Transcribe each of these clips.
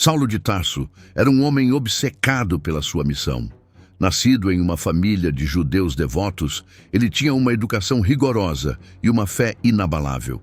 Saulo de Tarso era um homem obcecado pela sua missão. Nascido em uma família de judeus devotos, ele tinha uma educação rigorosa e uma fé inabalável.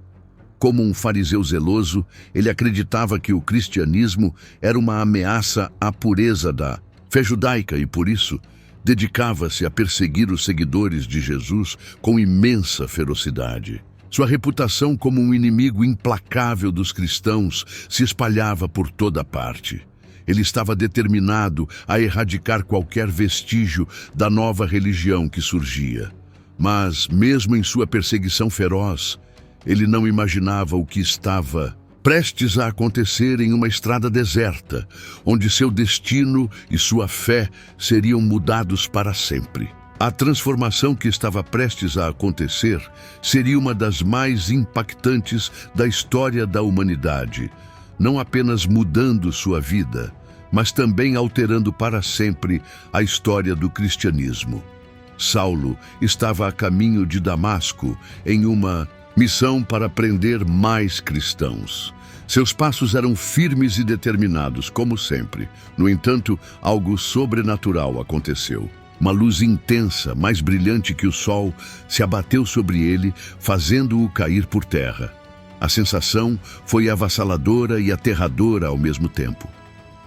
Como um fariseu zeloso, ele acreditava que o cristianismo era uma ameaça à pureza da fé judaica e, por isso, dedicava-se a perseguir os seguidores de Jesus com imensa ferocidade. Sua reputação como um inimigo implacável dos cristãos se espalhava por toda parte. Ele estava determinado a erradicar qualquer vestígio da nova religião que surgia. Mas, mesmo em sua perseguição feroz, ele não imaginava o que estava prestes a acontecer em uma estrada deserta, onde seu destino e sua fé seriam mudados para sempre. A transformação que estava prestes a acontecer seria uma das mais impactantes da história da humanidade, não apenas mudando sua vida, mas também alterando para sempre a história do cristianismo. Saulo estava a caminho de Damasco em uma missão para prender mais cristãos. Seus passos eram firmes e determinados, como sempre. No entanto, algo sobrenatural aconteceu. Uma luz intensa, mais brilhante que o sol, se abateu sobre ele, fazendo-o cair por terra. A sensação foi avassaladora e aterradora ao mesmo tempo.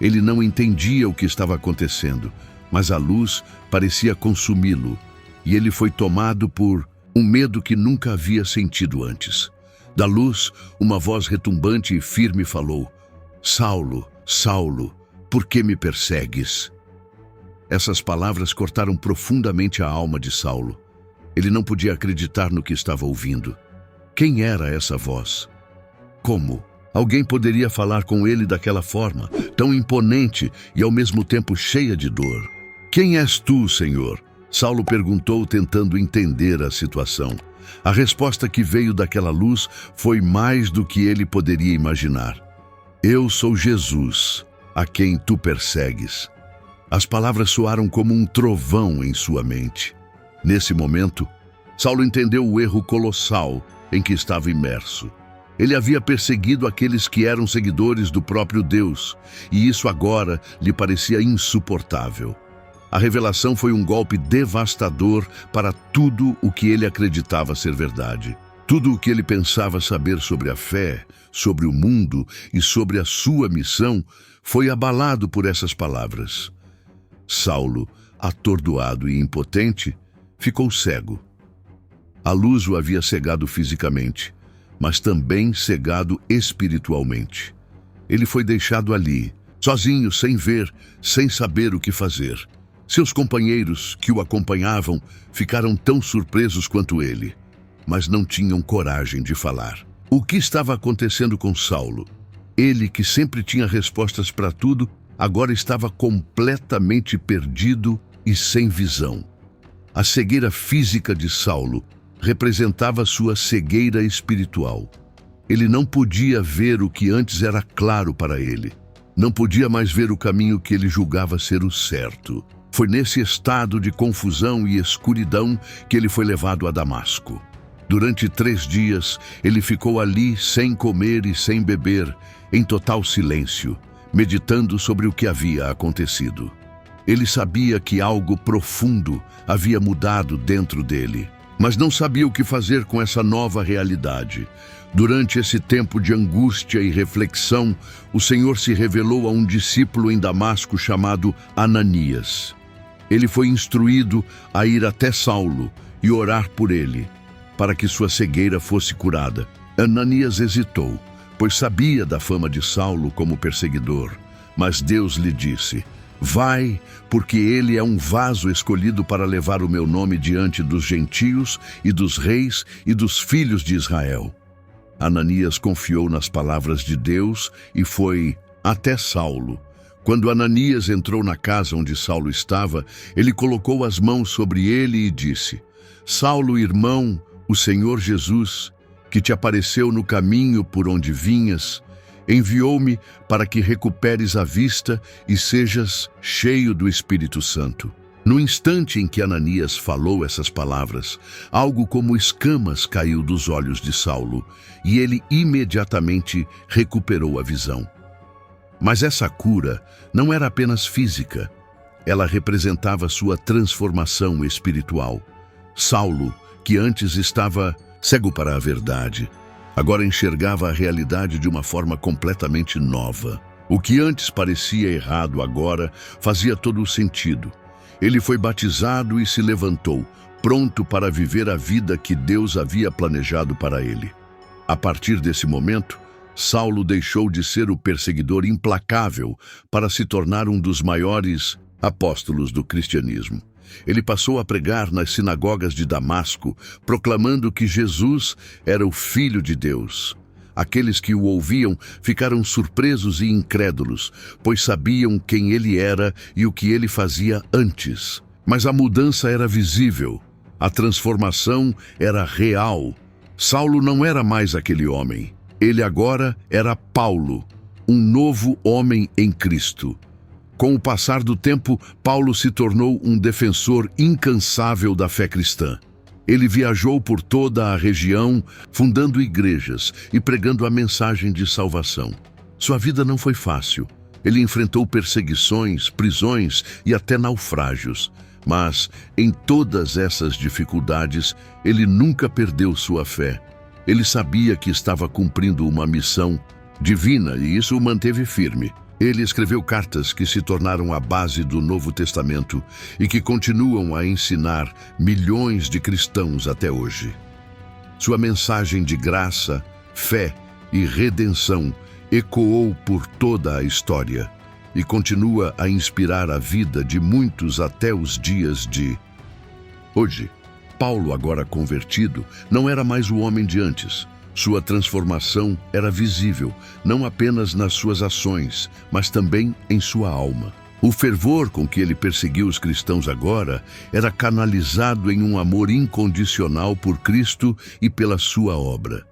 Ele não entendia o que estava acontecendo, mas a luz parecia consumi-lo, e ele foi tomado por um medo que nunca havia sentido antes. Da luz, uma voz retumbante e firme falou: "Saulo, Saulo, por que me persegues?" Essas palavras cortaram profundamente a alma de Saulo. Ele não podia acreditar no que estava ouvindo. Quem era essa voz? Como alguém poderia falar com ele daquela forma, tão imponente e ao mesmo tempo cheia de dor? "Quem és tu, Senhor?" Saulo perguntou, tentando entender a situação. A resposta que veio daquela luz foi mais do que ele poderia imaginar. "Eu sou Jesus, a quem tu persegues." As palavras soaram como um trovão em sua mente. Nesse momento, Saulo entendeu o erro colossal em que estava imerso. Ele havia perseguido aqueles que eram seguidores do próprio Deus, e isso agora lhe parecia insuportável. A revelação foi um golpe devastador para tudo o que ele acreditava ser verdade. Tudo o que ele pensava saber sobre a fé, sobre o mundo e sobre a sua missão foi abalado por essas palavras. Saulo, atordoado e impotente, ficou cego. A luz o havia cegado fisicamente, mas também cegado espiritualmente. Ele foi deixado ali, sozinho, sem ver, sem saber o que fazer. Seus companheiros, que o acompanhavam, ficaram tão surpresos quanto ele, mas não tinham coragem de falar. O que estava acontecendo com Saulo? Ele, que sempre tinha respostas para tudo, agora estava completamente perdido e sem visão. A cegueira física de Saulo representava sua cegueira espiritual. Ele não podia ver o que antes era claro para ele. Não podia mais ver o caminho que ele julgava ser o certo. Foi nesse estado de confusão e escuridão que ele foi levado a Damasco. Durante 3 dias, ele ficou ali sem comer e sem beber, em total silêncio, meditando sobre o que havia acontecido. Ele sabia que algo profundo havia mudado dentro dele, mas não sabia o que fazer com essa nova realidade. Durante esse tempo de angústia e reflexão, o Senhor se revelou a um discípulo em Damasco chamado Ananias. Ele foi instruído a ir até Saulo e orar por ele, para que sua cegueira fosse curada. Ananias hesitou, pois sabia da fama de Saulo como perseguidor, mas Deus lhe disse: "Vai, porque ele é um vaso escolhido para levar o meu nome diante dos gentios e dos reis e dos filhos de Israel." Ananias confiou nas palavras de Deus e foi até Saulo. Quando Ananias entrou na casa onde Saulo estava, ele colocou as mãos sobre ele e disse: "Saulo, irmão, o Senhor Jesus, que te apareceu no caminho por onde vinhas, enviou-me para que recuperes a vista e sejas cheio do Espírito Santo." No instante em que Ananias falou essas palavras, algo como escamas caiu dos olhos de Saulo, e ele imediatamente recuperou a visão. Mas essa cura não era apenas física. Ela representava sua transformação espiritual. Saulo, que antes estava cego para a verdade, agora enxergava a realidade de uma forma completamente nova. O que antes parecia errado agora fazia todo o sentido. Ele foi batizado e se levantou, pronto para viver a vida que Deus havia planejado para ele. A partir desse momento, Saulo deixou de ser o perseguidor implacável para se tornar um dos maiores apóstolos do cristianismo. Ele passou a pregar nas sinagogas de Damasco, proclamando que Jesus era o Filho de Deus. Aqueles que o ouviam ficaram surpresos e incrédulos, pois sabiam quem ele era e o que ele fazia antes. Mas a mudança era visível, a transformação era real. Saulo não era mais aquele homem. Ele agora era Paulo, um novo homem em Cristo. Com o passar do tempo, Paulo se tornou um defensor incansável da fé cristã. Ele viajou por toda a região, fundando igrejas e pregando a mensagem de salvação. Sua vida não foi fácil. Ele enfrentou perseguições, prisões e até naufrágios. Mas, em todas essas dificuldades, ele nunca perdeu sua fé. Ele sabia que estava cumprindo uma missão divina e isso o manteve firme. Ele escreveu cartas que se tornaram a base do Novo Testamento e que continuam a ensinar milhões de cristãos até hoje. Sua mensagem de graça, fé e redenção ecoou por toda a história e continua a inspirar a vida de muitos até os dias de hoje. Paulo, agora convertido, não era mais o homem de antes. Sua transformação era visível, não apenas nas suas ações, mas também em sua alma. O fervor com que ele perseguiu os cristãos agora era canalizado em um amor incondicional por Cristo e pela sua obra.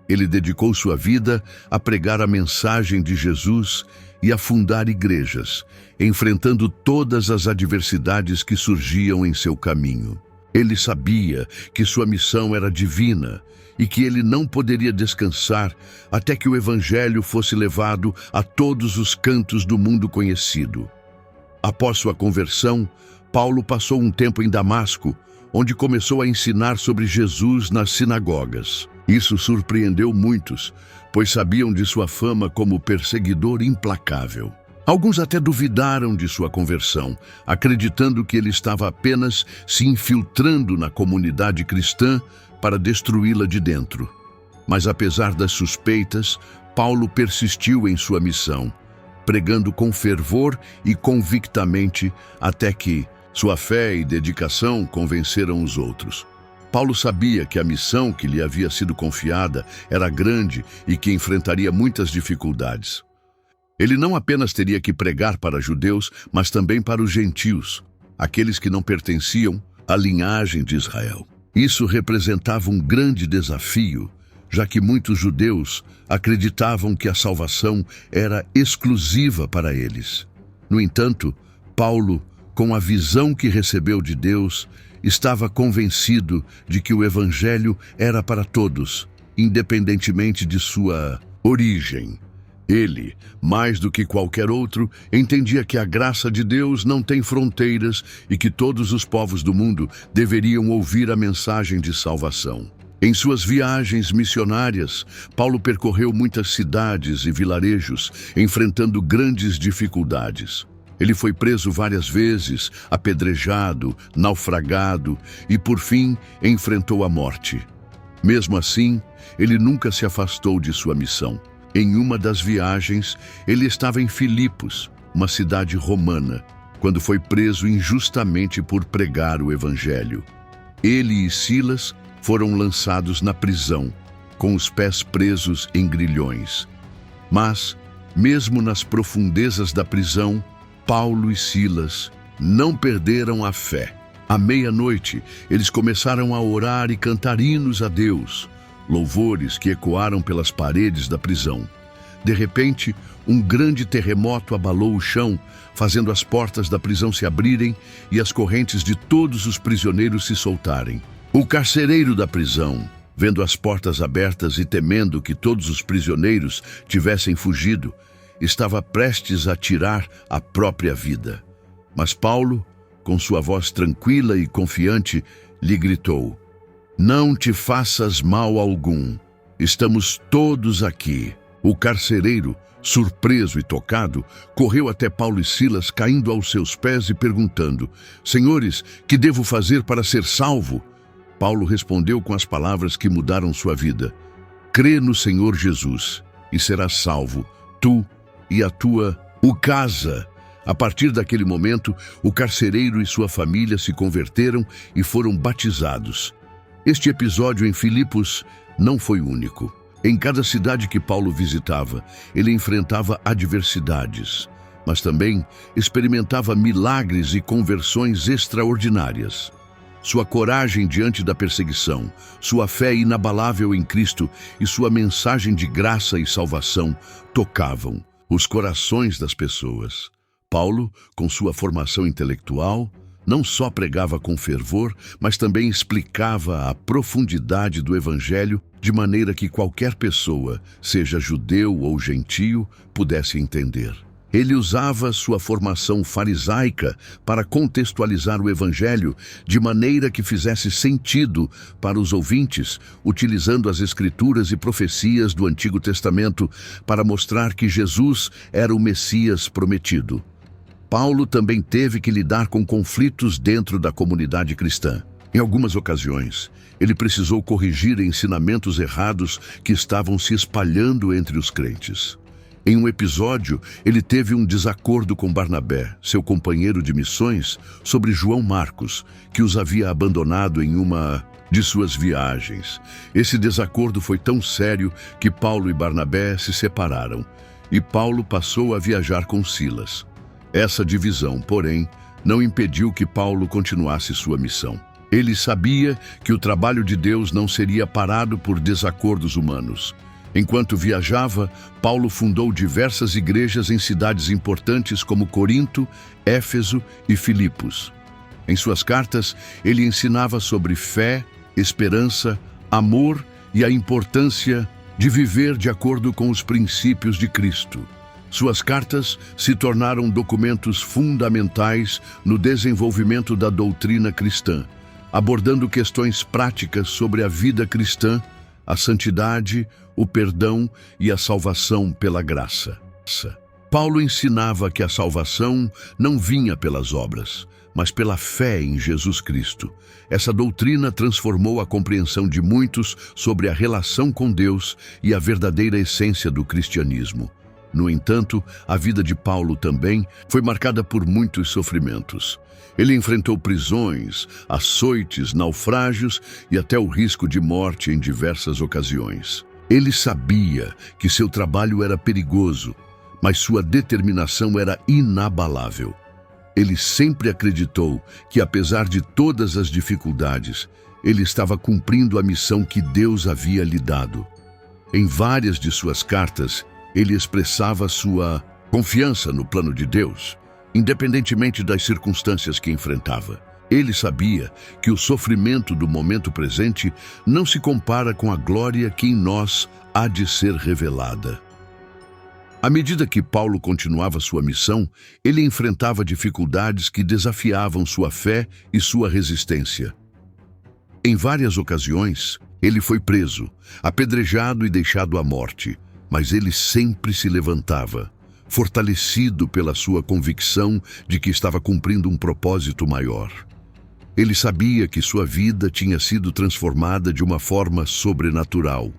Ele dedicou sua vida a pregar a mensagem de Jesus e a fundar igrejas, enfrentando todas as adversidades que surgiam em seu caminho. Ele sabia que sua missão era divina e que ele não poderia descansar até que o Evangelho fosse levado a todos os cantos do mundo conhecido. Após sua conversão, Paulo passou um tempo em Damasco, onde começou a ensinar sobre Jesus nas sinagogas. Isso surpreendeu muitos, pois sabiam de sua fama como perseguidor implacável. Alguns até duvidaram de sua conversão, acreditando que ele estava apenas se infiltrando na comunidade cristã para destruí-la de dentro. Mas apesar das suspeitas, Paulo persistiu em sua missão, pregando com fervor e convictamente até que sua fé e dedicação convenceram os outros. Paulo sabia que a missão que lhe havia sido confiada era grande e que enfrentaria muitas dificuldades. Ele não apenas teria que pregar para judeus, mas também para os gentios, aqueles que não pertenciam à linhagem de Israel. Isso representava um grande desafio, já que muitos judeus acreditavam que a salvação era exclusiva para eles. No entanto, Paulo, com a visão que recebeu de Deus, estava convencido de que o Evangelho era para todos, independentemente de sua origem. Ele, mais do que qualquer outro, entendia que a graça de Deus não tem fronteiras e que todos os povos do mundo deveriam ouvir a mensagem de salvação. Em suas viagens missionárias, Paulo percorreu muitas cidades e vilarejos, enfrentando grandes dificuldades. Ele foi preso várias vezes, apedrejado, naufragado e, por fim, enfrentou a morte. Mesmo assim, ele nunca se afastou de sua missão. Em uma das viagens, ele estava em Filipos, uma cidade romana, quando foi preso injustamente por pregar o Evangelho. Ele e Silas foram lançados na prisão, com os pés presos em grilhões. Mas, mesmo nas profundezas da prisão, Paulo e Silas não perderam a fé. À meia-noite, eles começaram a orar e cantar hinos a Deus, louvores que ecoaram pelas paredes da prisão. De repente, um grande terremoto abalou o chão, fazendo as portas da prisão se abrirem e as correntes de todos os prisioneiros se soltarem. O carcereiro da prisão, vendo as portas abertas e temendo que todos os prisioneiros tivessem fugido, estava prestes a tirar a própria vida. Mas Paulo, com sua voz tranquila e confiante, lhe gritou: "Não te faças mal algum. Estamos todos aqui." O carcereiro, surpreso e tocado, correu até Paulo e Silas, caindo aos seus pés e perguntando: "Senhores, que devo fazer para ser salvo?" Paulo respondeu com as palavras que mudaram sua vida: "Crê no Senhor Jesus e serás salvo, tu e a tua casa." A partir daquele momento, o carcereiro e sua família se converteram e foram batizados. Este episódio em Filipos não foi único. Em cada cidade que Paulo visitava, ele enfrentava adversidades, mas também experimentava milagres e conversões extraordinárias. Sua coragem diante da perseguição, sua fé inabalável em Cristo e sua mensagem de graça e salvação tocavam os corações das pessoas. Paulo, com sua formação intelectual, não só pregava com fervor, mas também explicava a profundidade do Evangelho de maneira que qualquer pessoa, seja judeu ou gentio, pudesse entender. Ele usava sua formação farisaica para contextualizar o Evangelho de maneira que fizesse sentido para os ouvintes, utilizando as Escrituras e profecias do Antigo Testamento para mostrar que Jesus era o Messias prometido. Paulo também teve que lidar com conflitos dentro da comunidade cristã. Em algumas ocasiões, ele precisou corrigir ensinamentos errados que estavam se espalhando entre os crentes. Em um episódio, ele teve um desacordo com Barnabé, seu companheiro de missões, sobre João Marcos, que os havia abandonado em uma de suas viagens. Esse desacordo foi tão sério que Paulo e Barnabé se separaram, e Paulo passou a viajar com Silas. Essa divisão, porém, não impediu que Paulo continuasse sua missão. Ele sabia que o trabalho de Deus não seria parado por desacordos humanos. Enquanto viajava, Paulo fundou diversas igrejas em cidades importantes como Corinto, Éfeso e Filipos. Em suas cartas, ele ensinava sobre fé, esperança, amor e a importância de viver de acordo com os princípios de Cristo. Suas cartas se tornaram documentos fundamentais no desenvolvimento da doutrina cristã, abordando questões práticas sobre a vida cristã, a santidade, o perdão e a salvação pela graça. Paulo ensinava que a salvação não vinha pelas obras, mas pela fé em Jesus Cristo. Essa doutrina transformou a compreensão de muitos sobre a relação com Deus e a verdadeira essência do cristianismo. No entanto, a vida de Paulo também foi marcada por muitos sofrimentos. Ele enfrentou prisões, açoites, naufrágios e até o risco de morte em diversas ocasiões. Ele sabia que seu trabalho era perigoso, mas sua determinação era inabalável. Ele sempre acreditou que, apesar de todas as dificuldades, ele estava cumprindo a missão que Deus havia lhe dado. Em várias de suas cartas, ele expressava sua confiança no plano de Deus, independentemente das circunstâncias que enfrentava. Ele sabia que o sofrimento do momento presente não se compara com a glória que em nós há de ser revelada. À medida que Paulo continuava sua missão, ele enfrentava dificuldades que desafiavam sua fé e sua resistência. Em várias ocasiões, ele foi preso, apedrejado e deixado à morte, mas ele sempre se levantava, fortalecido pela sua convicção de que estava cumprindo um propósito maior. Ele sabia que sua vida tinha sido transformada de uma forma sobrenatural,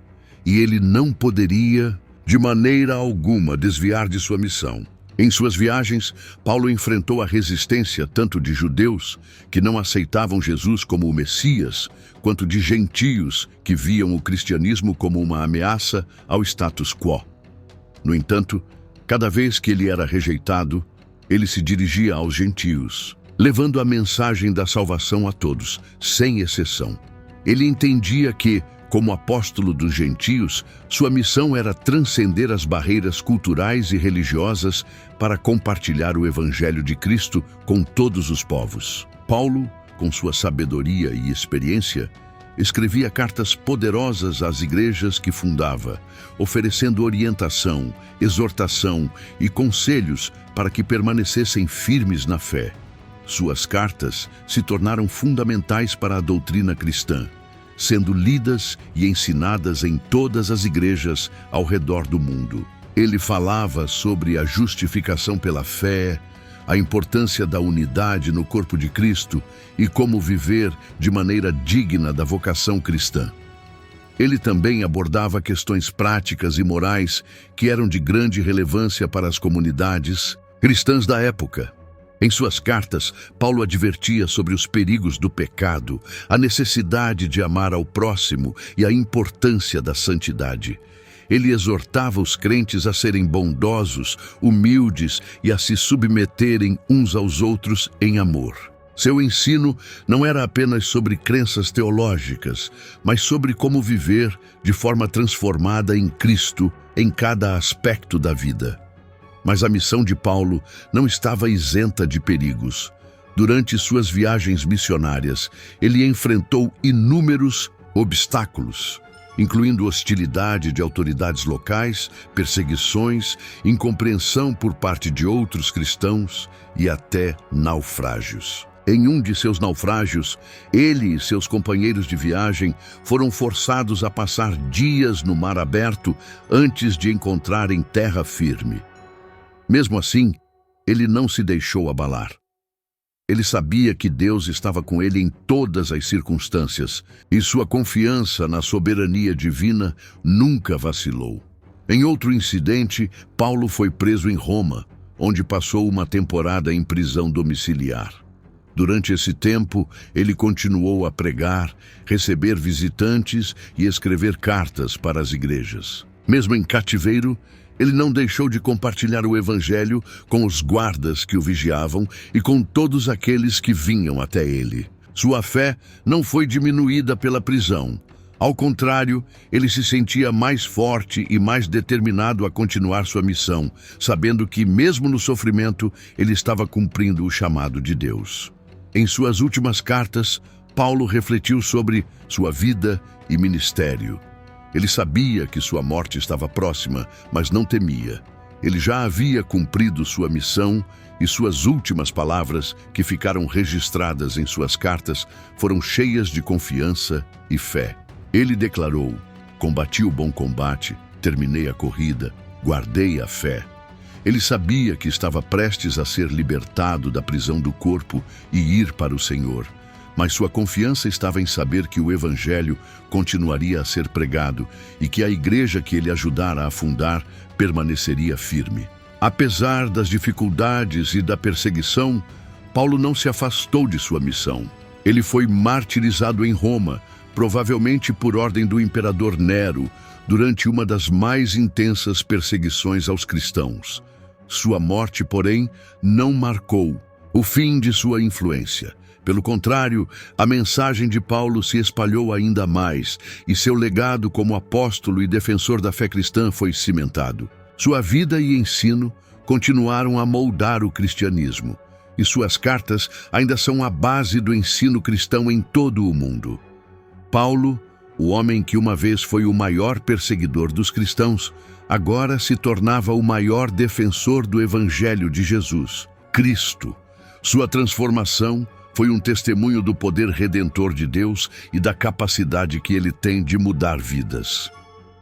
e ele não poderia, de maneira alguma, desviar de sua missão. Em suas viagens, Paulo enfrentou a resistência tanto de judeus, que não aceitavam Jesus como o Messias, quanto de gentios, que viam o cristianismo como uma ameaça ao status quo. No entanto, cada vez que ele era rejeitado, ele se dirigia aos gentios, levando a mensagem da salvação a todos, sem exceção. Ele entendia que, como apóstolo dos gentios, sua missão era transcender as barreiras culturais e religiosas para compartilhar o Evangelho de Cristo com todos os povos. Paulo, com sua sabedoria e experiência, Escrevia cartas poderosas às igrejas que fundava, oferecendo orientação, exortação e conselhos para que permanecessem firmes na fé. Suas cartas se tornaram fundamentais para a doutrina cristã, sendo lidas e ensinadas em todas as igrejas ao redor do mundo. Ele falava sobre a justificação pela fé, a importância da unidade no corpo de Cristo e como viver de maneira digna da vocação cristã. Ele também abordava questões práticas e morais que eram de grande relevância para as comunidades cristãs da época. Em suas cartas, Paulo advertia sobre os perigos do pecado, a necessidade de amar ao próximo e a importância da santidade. Ele exortava os crentes a serem bondosos, humildes e a se submeterem uns aos outros em amor. Seu ensino não era apenas sobre crenças teológicas, mas sobre como viver de forma transformada em Cristo em cada aspecto da vida. Mas a missão de Paulo não estava isenta de perigos. Durante suas viagens missionárias, ele enfrentou inúmeros obstáculos, incluindo hostilidade de autoridades locais, perseguições, incompreensão por parte de outros cristãos e até naufrágios. Em um de seus naufrágios, ele e seus companheiros de viagem foram forçados a passar dias no mar aberto antes de encontrarem terra firme. Mesmo assim, ele não se deixou abalar. Ele sabia que Deus estava com ele em todas as circunstâncias e sua confiança na soberania divina nunca vacilou. Em outro incidente, Paulo foi preso em Roma, onde passou uma temporada em prisão domiciliar. Durante esse tempo, ele continuou a pregar, receber visitantes e escrever cartas para as igrejas. Mesmo em cativeiro, ele não deixou de compartilhar o Evangelho com os guardas que o vigiavam e com todos aqueles que vinham até ele. Sua fé não foi diminuída pela prisão. Ao contrário, ele se sentia mais forte e mais determinado a continuar sua missão, sabendo que, mesmo no sofrimento, ele estava cumprindo o chamado de Deus. Em suas últimas cartas, Paulo refletiu sobre sua vida e ministério. Ele sabia que sua morte estava próxima, mas não temia. Ele já havia cumprido sua missão e suas últimas palavras, que ficaram registradas em suas cartas, foram cheias de confiança e fé. Ele declarou: "Combati o bom combate, terminei a corrida, guardei a fé." Ele sabia que estava prestes a ser libertado da prisão do corpo e ir para o Senhor. Mas sua confiança estava em saber que o Evangelho continuaria a ser pregado e que a igreja que ele ajudara a fundar permaneceria firme. Apesar das dificuldades e da perseguição, Paulo não se afastou de sua missão. Ele foi martirizado em Roma, provavelmente por ordem do imperador Nero, durante uma das mais intensas perseguições aos cristãos. Sua morte, porém, não marcou o fim de sua influência. Pelo contrário, a mensagem de Paulo se espalhou ainda mais e seu legado como apóstolo e defensor da fé cristã foi cimentado. Sua vida e ensino continuaram a moldar o cristianismo, e suas cartas ainda são a base do ensino cristão em todo o mundo. Paulo, o homem que uma vez foi o maior perseguidor dos cristãos, agora se tornava o maior defensor do Evangelho de Jesus, Cristo. Sua transformação foi um testemunho do poder redentor de Deus e da capacidade que ele tem de mudar vidas.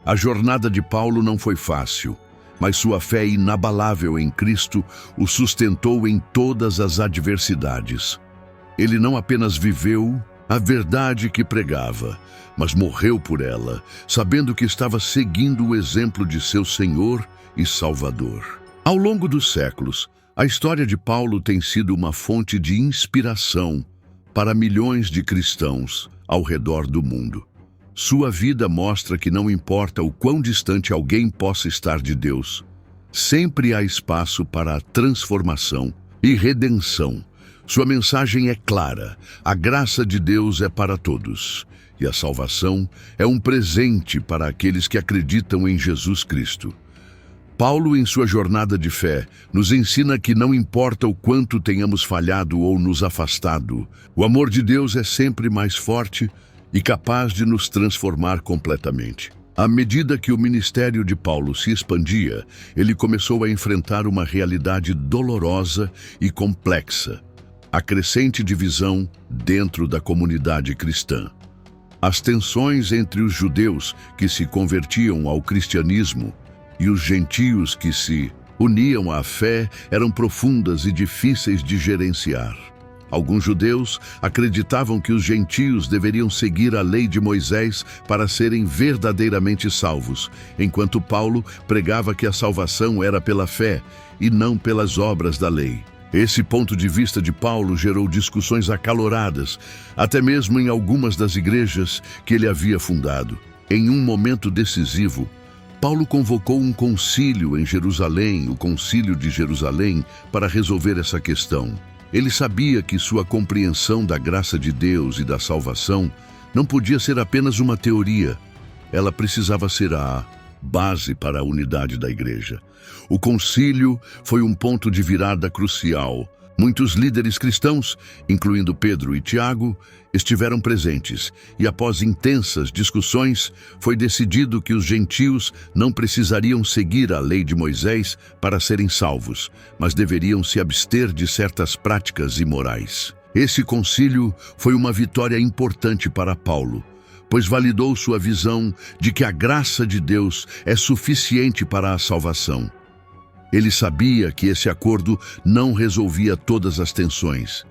A jornada de Paulo não foi fácil, mas sua fé inabalável em Cristo o sustentou em todas as adversidades. Ele não apenas viveu a verdade que pregava, mas morreu por ela, sabendo que estava seguindo o exemplo de seu Senhor e Salvador. Ao longo dos séculos, a história de Paulo tem sido uma fonte de inspiração para milhões de cristãos ao redor do mundo. Sua vida mostra que não importa o quão distante alguém possa estar de Deus, sempre há espaço para a transformação e redenção. Sua mensagem é clara: a graça de Deus é para todos, e a salvação é um presente para aqueles que acreditam em Jesus Cristo. Paulo, em sua jornada de fé, nos ensina que não importa o quanto tenhamos falhado ou nos afastado, o amor de Deus é sempre mais forte e capaz de nos transformar completamente. À medida que o ministério de Paulo se expandia, ele começou a enfrentar uma realidade dolorosa e complexa: a crescente divisão dentro da comunidade cristã. As tensões entre os judeus que se convertiam ao cristianismo e os gentios que se uniam à fé eram profundas e difíceis de gerenciar. Alguns judeus acreditavam que os gentios deveriam seguir a lei de Moisés para serem verdadeiramente salvos, enquanto Paulo pregava que a salvação era pela fé e não pelas obras da lei. Esse ponto de vista de Paulo gerou discussões acaloradas, até mesmo em algumas das igrejas que ele havia fundado. Em um momento decisivo, Paulo convocou um concílio em Jerusalém, o Concílio de Jerusalém, para resolver essa questão. Ele sabia que sua compreensão da graça de Deus e da salvação não podia ser apenas uma teoria. Ela precisava ser a base para a unidade da igreja. O concílio foi um ponto de virada crucial. Muitos líderes cristãos, incluindo Pedro e Tiago, estiveram presentes, e após intensas discussões, foi decidido que os gentios não precisariam seguir a lei de Moisés para serem salvos, mas deveriam se abster de certas práticas imorais. Esse concílio foi uma vitória importante para Paulo, pois validou sua visão de que a graça de Deus é suficiente para a salvação. Ele sabia que esse acordo não resolvia todas as tensões,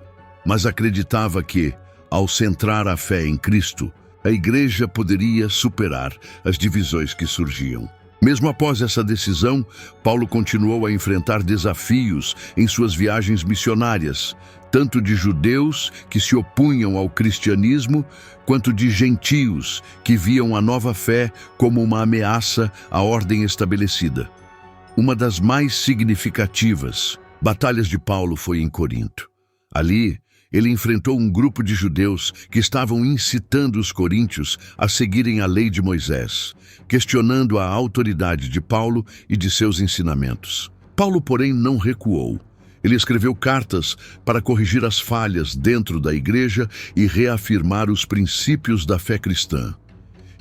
mas acreditava que, ao centrar a fé em Cristo, a igreja poderia superar as divisões que surgiam. Mesmo após essa decisão, Paulo continuou a enfrentar desafios em suas viagens missionárias, tanto de judeus que se opunham ao cristianismo, quanto de gentios que viam a nova fé como uma ameaça à ordem estabelecida. Uma das mais significativas batalhas de Paulo foi em Corinto. Ali, ele enfrentou um grupo de judeus que estavam incitando os coríntios a seguirem a lei de Moisés, questionando a autoridade de Paulo e de seus ensinamentos. Paulo, porém, não recuou. Ele escreveu cartas para corrigir as falhas dentro da igreja e reafirmar os princípios da fé cristã.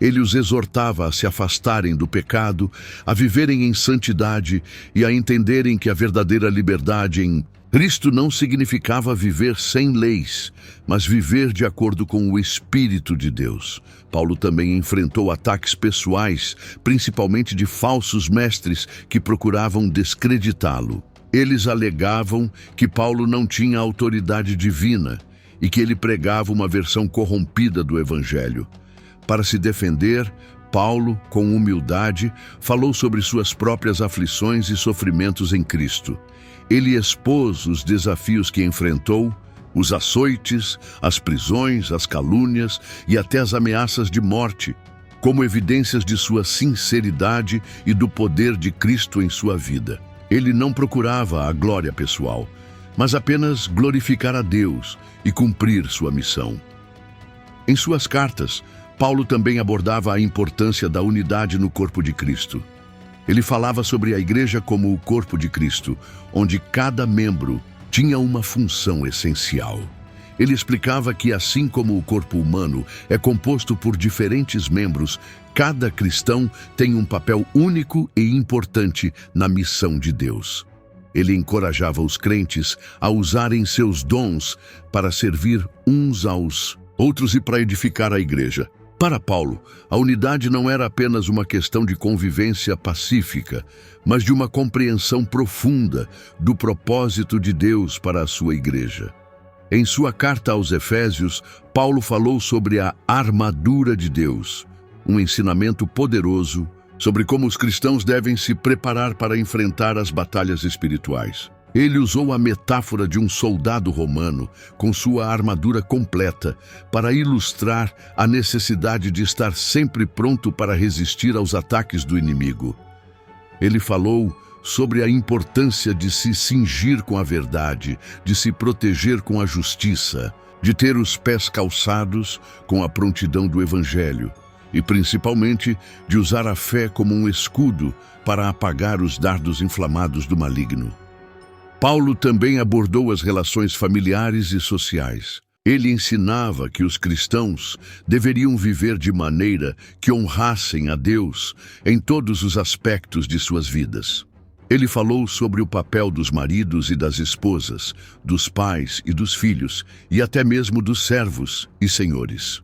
Ele os exortava a se afastarem do pecado, a viverem em santidade e a entenderem que a verdadeira liberdade em Cristo não significava viver sem leis, mas viver de acordo com o Espírito de Deus. Paulo também enfrentou ataques pessoais, principalmente de falsos mestres que procuravam descreditá-lo. Eles alegavam que Paulo não tinha autoridade divina e que ele pregava uma versão corrompida do Evangelho. Para se defender, Paulo, com humildade, falou sobre suas próprias aflições e sofrimentos em Cristo. Ele expôs os desafios que enfrentou, os açoites, as prisões, as calúnias e até as ameaças de morte, como evidências de sua sinceridade e do poder de Cristo em sua vida. Ele não procurava a glória pessoal, mas apenas glorificar a Deus e cumprir sua missão. Em suas cartas, Paulo também abordava a importância da unidade no corpo de Cristo. Ele falava sobre a igreja como o corpo de Cristo, onde cada membro tinha uma função essencial. Ele explicava que, assim como o corpo humano é composto por diferentes membros, cada cristão tem um papel único e importante na missão de Deus. Ele encorajava os crentes a usarem seus dons para servir uns aos outros e para edificar a igreja. Para Paulo, a unidade não era apenas uma questão de convivência pacífica, mas de uma compreensão profunda do propósito de Deus para a sua igreja. Em sua carta aos Efésios, Paulo falou sobre a armadura de Deus, um ensinamento poderoso sobre como os cristãos devem se preparar para enfrentar as batalhas espirituais. Ele usou a metáfora de um soldado romano com sua armadura completa para ilustrar a necessidade de estar sempre pronto para resistir aos ataques do inimigo. Ele falou sobre a importância de se cingir com a verdade, de se proteger com a justiça, de ter os pés calçados com a prontidão do Evangelho e, principalmente, de usar a fé como um escudo para apagar os dardos inflamados do maligno. Paulo também abordou as relações familiares e sociais. Ele ensinava que os cristãos deveriam viver de maneira que honrassem a Deus em todos os aspectos de suas vidas. Ele falou sobre o papel dos maridos e das esposas, dos pais e dos filhos, e até mesmo dos servos e senhores.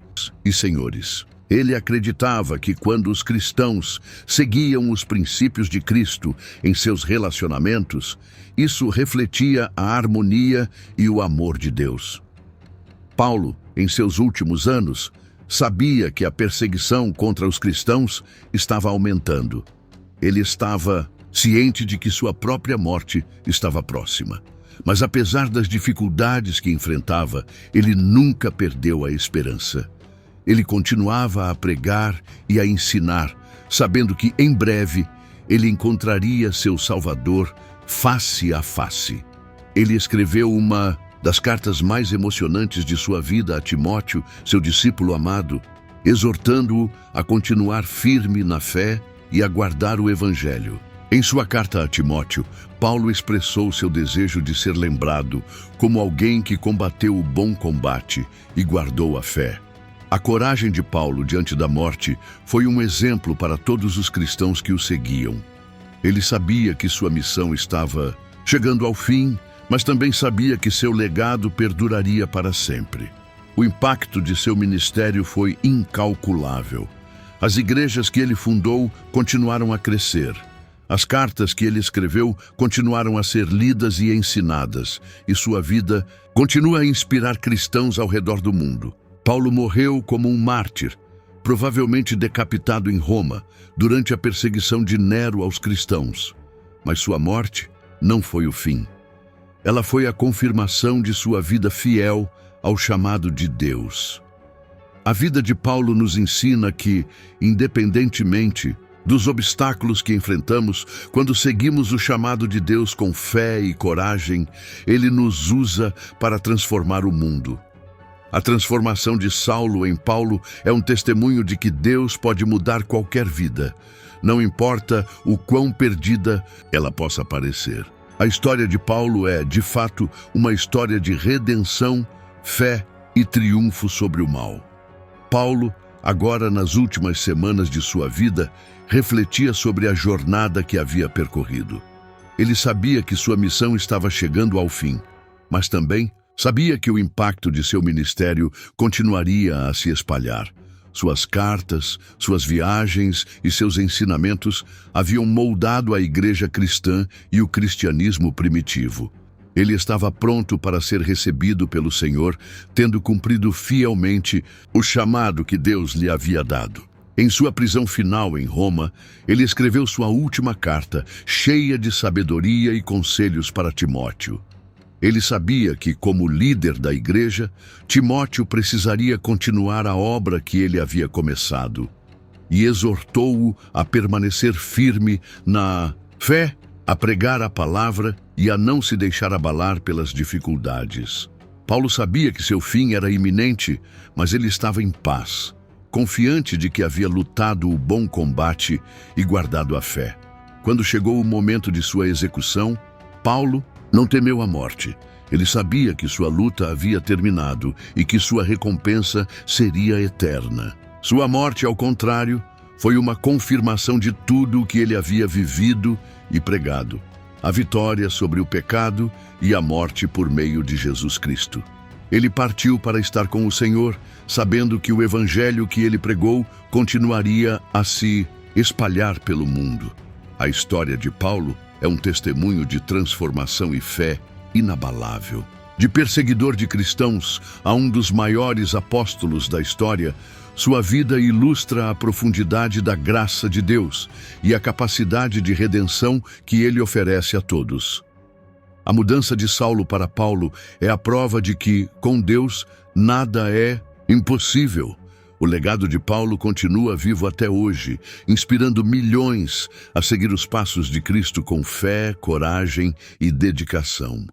Ele acreditava que quando os cristãos seguiam os princípios de Cristo em seus relacionamentos, isso refletia a harmonia e o amor de Deus. Paulo, em seus últimos anos, sabia que a perseguição contra os cristãos estava aumentando. Ele estava ciente de que sua própria morte estava próxima. Mas apesar das dificuldades que enfrentava, ele nunca perdeu a esperança. Ele continuava a pregar e a ensinar, sabendo que em breve ele encontraria seu Salvador face a face. Ele escreveu uma das cartas mais emocionantes de sua vida a Timóteo, seu discípulo amado, exortando-o a continuar firme na fé e a guardar o Evangelho. Em sua carta a Timóteo, Paulo expressou seu desejo de ser lembrado como alguém que combateu o bom combate e guardou a fé. A coragem de Paulo diante da morte foi um exemplo para todos os cristãos que o seguiam. Ele sabia que sua missão estava chegando ao fim, mas também sabia que seu legado perduraria para sempre. O impacto de seu ministério foi incalculável. As igrejas que ele fundou continuaram a crescer. As cartas que ele escreveu continuaram a ser lidas e ensinadas, e sua vida continua a inspirar cristãos ao redor do mundo. Paulo morreu como um mártir, provavelmente decapitado em Roma, durante a perseguição de Nero aos cristãos. Mas sua morte não foi o fim. Ela foi a confirmação de sua vida fiel ao chamado de Deus. A vida de Paulo nos ensina que, independentemente dos obstáculos que enfrentamos, quando seguimos o chamado de Deus com fé e coragem, Ele nos usa para transformar o mundo. A transformação de Saulo em Paulo é um testemunho de que Deus pode mudar qualquer vida, não importa o quão perdida ela possa parecer. A história de Paulo é, de fato, uma história de redenção, fé e triunfo sobre o mal. Paulo, agora nas últimas semanas de sua vida, refletia sobre a jornada que havia percorrido. Ele sabia que sua missão estava chegando ao fim, mas também sabia que o impacto de seu ministério continuaria a se espalhar. Suas cartas, suas viagens e seus ensinamentos haviam moldado a igreja cristã e o cristianismo primitivo. Ele estava pronto para ser recebido pelo Senhor, tendo cumprido fielmente o chamado que Deus lhe havia dado. Em sua prisão final em Roma, ele escreveu sua última carta, cheia de sabedoria e conselhos para Timóteo. Ele sabia que, como líder da igreja, Timóteo precisaria continuar a obra que ele havia começado, e exortou-o a permanecer firme na fé, a pregar a palavra e a não se deixar abalar pelas dificuldades. Paulo sabia que seu fim era iminente, mas ele estava em paz, confiante de que havia lutado o bom combate e guardado a fé. Quando chegou o momento de sua execução, Paulo não temeu a morte. Ele sabia que sua luta havia terminado e que sua recompensa seria eterna. Sua morte, ao contrário, foi uma confirmação de tudo o que ele havia vivido e pregado. A vitória sobre o pecado e a morte por meio de Jesus Cristo. Ele partiu para estar com o Senhor, sabendo que o evangelho que ele pregou continuaria a se espalhar pelo mundo. A história de Paulo é um testemunho de transformação e fé inabalável. De perseguidor de cristãos a um dos maiores apóstolos da história, sua vida ilustra a profundidade da graça de Deus e a capacidade de redenção que ele oferece a todos. A mudança de Saulo para Paulo é a prova de que, com Deus, nada é impossível. O legado de Paulo continua vivo até hoje, inspirando milhões a seguir os passos de Cristo com fé, coragem e dedicação.